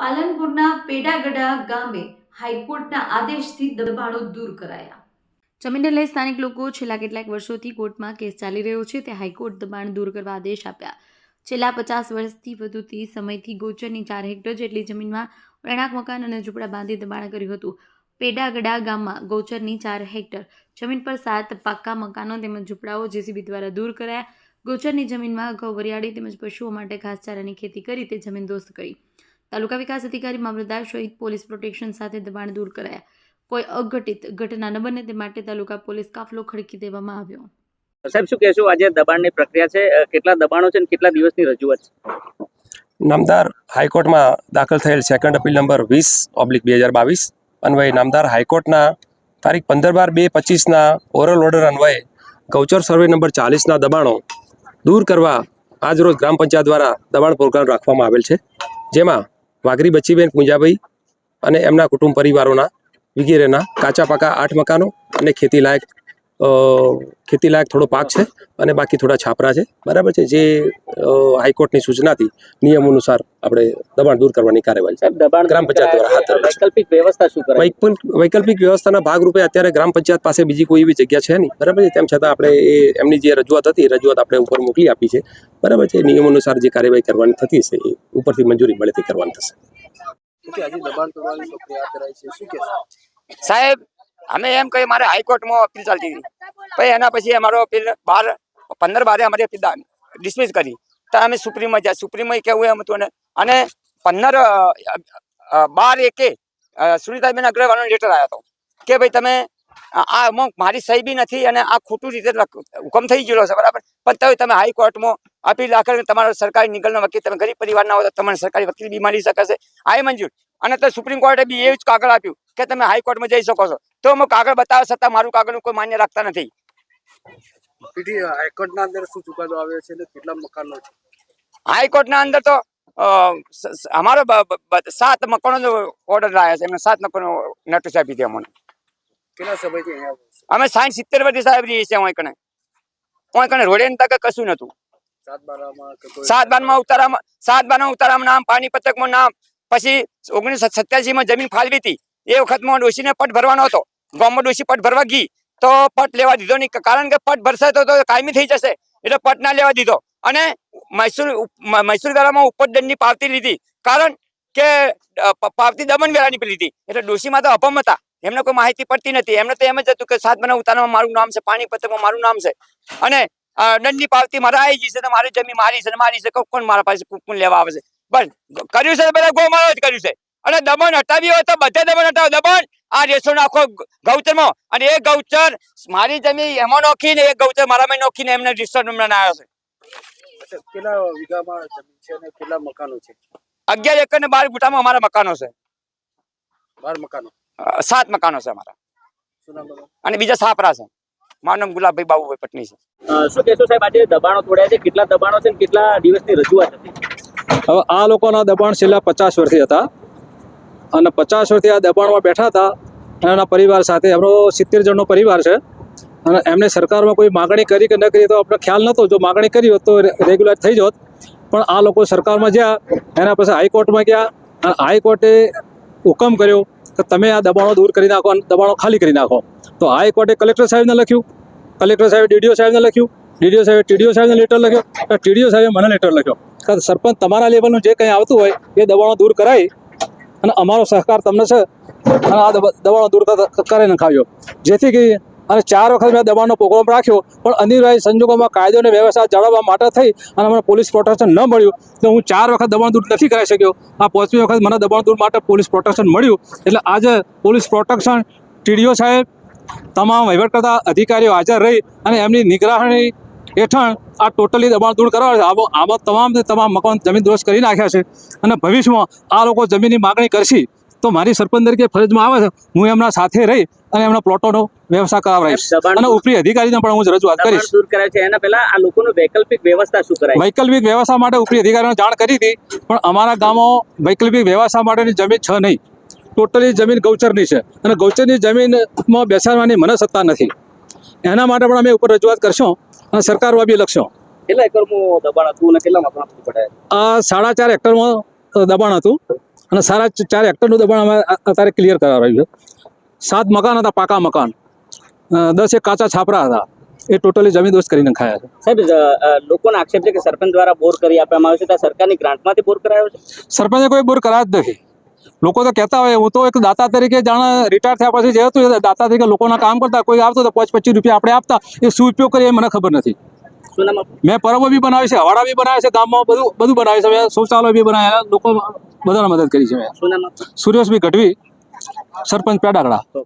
પાલનપુરના પેડાગડા ગામે હાઈકોર્ટના આદેશથી દબાણો દૂર કરાયા। જમીનને લઈ સ્થાનિક લોકો છેલ્લા કેટલાક વર્ષોથી કોર્ટમાં કેસ ચાલી રહ્યો છે તે હાઈકોર્ટ દબાણ દૂર કરવા આદેશ આપ્યા। છેલ્લા 50 વર્ષથી વધુથી સમયથી ગોચરની 4 હેક્ટર જેટલી જમીનમાં રહેણાંક મકાન અને ઝૂંપડા બાંધી દબાણ કર્યું હતું। પેડાગડા ગામમાં ગોચરની 4 હેક્ટર જમીન પર 7 પાક્કા મકાનો તેમજ ઝૂંપડાઓ જેસીબી દ્વારા દૂર કરાયા। ગોચરની જમીનમાં ઘઉં વરિયાળી તેમજ પશુઓ માટે ઘાસચારાની ખેતી કરી તે જમીન દોસ્ત કરી। તાલુકા વિકાસ અધિકારી મામલતદાર સહિત પોલીસ પ્રોટેક્શન સાથે દબાણ દૂર કરાયા। કોઈ અઘટિત ઘટના ન બને તે માટે તાલુકા પોલીસ કાફલો ખડકી દેવામાં આવ્યો। સાહેબ શું કહેશો, આજે દબાણની પ્રક્રિયા છે, કેટલા દબાણો છે અને કેટલા દિવસની રજૂઆત છે? નામદાર હાઈકોર્ટમાં દાખલ થયેલ સેકન્ડ અપીલ નંબર 20/2022 અન્વયે નામદાર હાઈકોર્ટના તારીખ 15/12/25ના ઓરલ ઓર્ડર અન્વયે ગૌચર સર્વે નંબર 40ના દબાણો દૂર કરવા આજરોજ ગ્રામ પંચાયત દ્વારા દબાણ પ્રોગ્રામ રાખવામાં આવેલ છે, જેમાં વાઘરી બચ્ચીબેન પૂંજાભાઈ અને એમના કુટુંબ પરિવારોના વગેરેના કાચા પાકા 8 મકાનો અને ખેતી લાયક થોડો પાક છે અને બાકી થોડા છાપરા છે, બરાબર છે, જે હાઈકોર્ટની સૂચનાથી નિયમ અનુસાર આપણે દબાણ દૂર કરવાની કાર્યવાહી દબાણ ગ્રામ પંચાયત દ્વારા હાથ ધરેલ છે। વૈકલ્પિક વ્યવસ્થા શું કરે? વૈકલ્પિક વ્યવસ્થાના ભાગરૂપે અત્યારે ગ્રામ પંચાયત પાસે બીજી કોઈ એવી જગ્યા છે નહીં, બરાબર છે, તેમ છતાં આપણે એમની જે રજૂઆત હતી આપણે ઉપર મોકલી આપી છે, બરાબર છે, નિયમ અનુસાર જે કાર્યવાહી કરવાની થતી છે એ ઉપરથી મંજૂરી મળે તે કરવાની થશે। સાહેબ અમે એમ કહી મારે હાઈકોર્ટમાં અપીલ ચાલતી હતી, પછી એના પછી અમારો અપીલ 15/12 અમારી અપીલ ડિસમિસ કરી તો અમે સુપ્રીમમાં ગયા। સુપ્રીમમાં કેવું એમ હતું અને 15/12 સુનિતાબેન અગ્રવાલનો લેટર આવ્યો હતો કે ભાઈ તમે આ મારી સહી બી નથી અને આ ખોટું રીતે હુકમ થઈ ગયેલો છે, બરાબર, પણ તો તમે હાઈકોર્ટમાં અપીલ દાખલ તમારો સરકારી નિગલનો વકીલ, તમે ગરીબ પરિવારના હોય તો તમને સરકારી વકીલ બી મળી શકે છે, આ મંજૂર। અને તો સુપ્રીમ કોર્ટે બી એવું જ કાગળ આપ્યું કે તમે હાઈકોર્ટમાં જઈ શકો છો, તો હું કાગળ બતાવવા છતાં મારું કાગળનું કોઈ માન્ય રાખતા નથી। હાઈકોર્ટના અંદર શું ચુકાદો આવ્યો છે અને કેટલા મકાનો છે? હાઈકોર્ટના અંદર તો અમારો 7 મકાનોનો ઓર્ડર આવ્યો છે, એમને 7 મકાનો નોટિસ આપી હતી અમને। કેટલા સમયથી અહીંયા અમે 60-70 વર્ષથી સાહેબ રહીએ છીએ અહીં કણે રોડે તક કશું નતું। 7/12માં ઉતારામાં નામ, પાણીપત્રકમાં નામ, પછી 1987માં જમીન ફાળવી હતી, એ વખતમાં ડોશીને પટ ભરવાનો હતો, ગામમાં ડોશી પટ ભરવા ગઈ તો પટ લેવા દીધો નહીં, કારણ કે પટ ભરશે તો કાયમી થઈ જશે, એટલે પટ ના લેવા દીધો અને મૈસૂર વેરામાં ઉપરદંડની પાવતી લીધી, કારણ કે પાવતી દમણ વેરાની લીધી, એટલે ડોશીમાં તો અપમ હતા, એમને કોઈ માહિતી પડતી નથી, એમને તો એમ જ હતું કે 7/12 ઉતારામાં મારું નામ છે, પાણીપત્રકમાં મારું નામ છે અને દંડની પાવતી મારા આવી ગઈ છે તો મારી જમીન મારી છે, કોણ મારા પાસે કોણ લેવા આવે છે, બસ કર્યું છે બધા ગોમાળો જ કર્યું છે। અને દમણ હટાવી હોય તો બધે દમણ હટાવો, દમણ આ રેસો નાખો ગૌચરમાં, અને એ ગૌચર મારી જમીન એમાં નોખીને એ ગૌચર મારામાં નોખીને એમને રિસોર્ટ આવ્યો છે। કેટલા વીઘામાં જમીન છે અને કેટલા મકાનો છે? 11 એકર ને 12 ગુંઠામાં અમારા મકાનો છે। 12 મકાનો? 7 મકાનો છે અમારા, અને બીજા છાપરા છે। મારું નામ ગુલાબભાઈ બાબુભાઈ પટની છે। શું કહેશો સાહેબ, આજે દબાણો તોડ્યા છે, કેટલા દબાણો છે અને કેટલા દિવસની રજૂઆત હતી? હવે આ લોકોના દબાણ છેલ્લા 50 વર્ષથી હતા અને 50 વર્ષથી આ દબાણમાં બેઠા હતા અને એના પરિવાર સાથે, એમનો 70 જણનો પરિવાર છે અને એમને સરકારમાં કોઈ માગણી કરી કે ન કરી તો આપણે ખ્યાલ નહોતો, જો માગણી કરી હોત તો રેગ્યુલર થઈ જોત, પણ આ લોકો સરકારમાં ગયા, એના પછી હાઈકોર્ટમાં ગયા અને હાઈકોર્ટે હુકમ કર્યો કે તમે આ દબાણો દૂર કરી નાખો અને દબાણો ખાલી કરી નાખો, તો હાઈકોર્ટે કલેક્ટર સાહેબને લખ્યું, કલેક્ટર સાહેબે ડીડીઓ સાહેબને લખ્યું, ડીડીઓ સાહેબે ટીડીઓ સાહેબને લેટર લખ્યો, ટીડીઓ સાહેબે મને લેટર લખ્યો કે સરપંચ તમારા લેવલનું જે કંઈ આવતું હોય એ દબાણો દૂર કરાવી અને અમારો સહકાર તમને છે અને આ દબાણો દૂર કરી નખાવ્યો, જેથી કરી અને 4 વખત મેં દબાણનો પ્રોગ્રામ રાખ્યો, પણ અનિવાર્ય સંજોગોમાં કાયદો અને વ્યવસ્થા જાળવવા માટે થઈ અને મને પોલીસ પ્રોટેક્શન ન મળ્યું, તો હું 4 વખત દબાણ દૂર નથી કરાવી શક્યો। આ 5મી વખત મને દબાણ દૂર માટે પોલીસ પ્રોટેક્શન મળ્યું, એટલે આજે પોલીસ પ્રોટેક્શન, ટીડીઓ સાહેબ, તમામ વહીવટ કરતા અધિકારીઓ હાજર રહી અને એમની નિગરાની હેઠળ આ ટોટલી દબાણ દૂર કરવા છે। આમાં તમામ મકાન જમીન દોસ્ત કરી નાખ્યા છે અને ભવિષ્યમાં આ લોકો જમીનની માગણી કરશે તો મારી સરપંચ તરીકે ફરજમાં આવે છે, હું એમના સાથે રહી અને એમના પ્લોટોનો વ્યવસ્થા કરાવડાવીશ અને ઉપરી અધિકારીને પણ હું રજૂઆત કરીશ। દૂર કરાય છે એના પહેલા આ લોકોનું વૈકલ્પિક વ્યવસ્થા શું કરાય? વૈકલ્પિક વ્યવસ્થા માટે ઉપરી અધિકારીને જાણ કરી હતી, પણ અમારા ગામમાં વૈકલ્પિક વ્યવસ્થા માટેની જમીન છે નહીં, ટોટલી જમીન ગૌચરની છે અને ગૌચરની જમીનમાં બેસાડવાની મને સત્તા નથી, એના માટે પણ અમે ઉપર રજૂઆત કરશું અને સરકારમાં બી લખશું। કેટલા એકરમાં દબાણ હતું અને કેટલા મકાનો પડ્યા? આ 4.5 હેક્ટરમાં દબાણ હતું અને 4.5 હેક્ટરનું દબાણ અમે અત્યારે ક્લિયર કરાવ્યું છે. 7 મકાન હતા, પાકા મકાન, 10 એક કાચા છાપરા હતા, એ ટોટલી જમીનદોસ્ત કરીને ખાયા છે. સાહેબ લોકોનો આક્ષેપ છે કે સરપંચ દ્વારા બોર કરી આપવામાં આવે છે, તો સરકારની ગ્રાન્ટમાંથી બોર કરાયો છે? સરપંચે કોઈ બોર કરાયા જ નથી. લોકો તો કહેતા હોય, હું તો એક દાતા તરીકે જાણે રિટાયર થયા પછી જે હતું એ દાતા તરીકે લોકોના કામ કરતા, કોઈ આવતો તો 25 રૂપિયા આપણે આપતા, એ શું ઉપયોગ કરીએ એ મને ખબર નથી. શું નામ આપનું? મેં પરબો બી બનાવી છે, હવાડા બી બનાવે છે, ગામમાં બધું બનાવે છે, મેં શૌચાલય બી બનાવ્યા, લોકો બધાને મદદ કરી છે. મેં શું નામ આપનું? સુરેશભાઈ ગઢવી, સરપંચ પેડાગડા.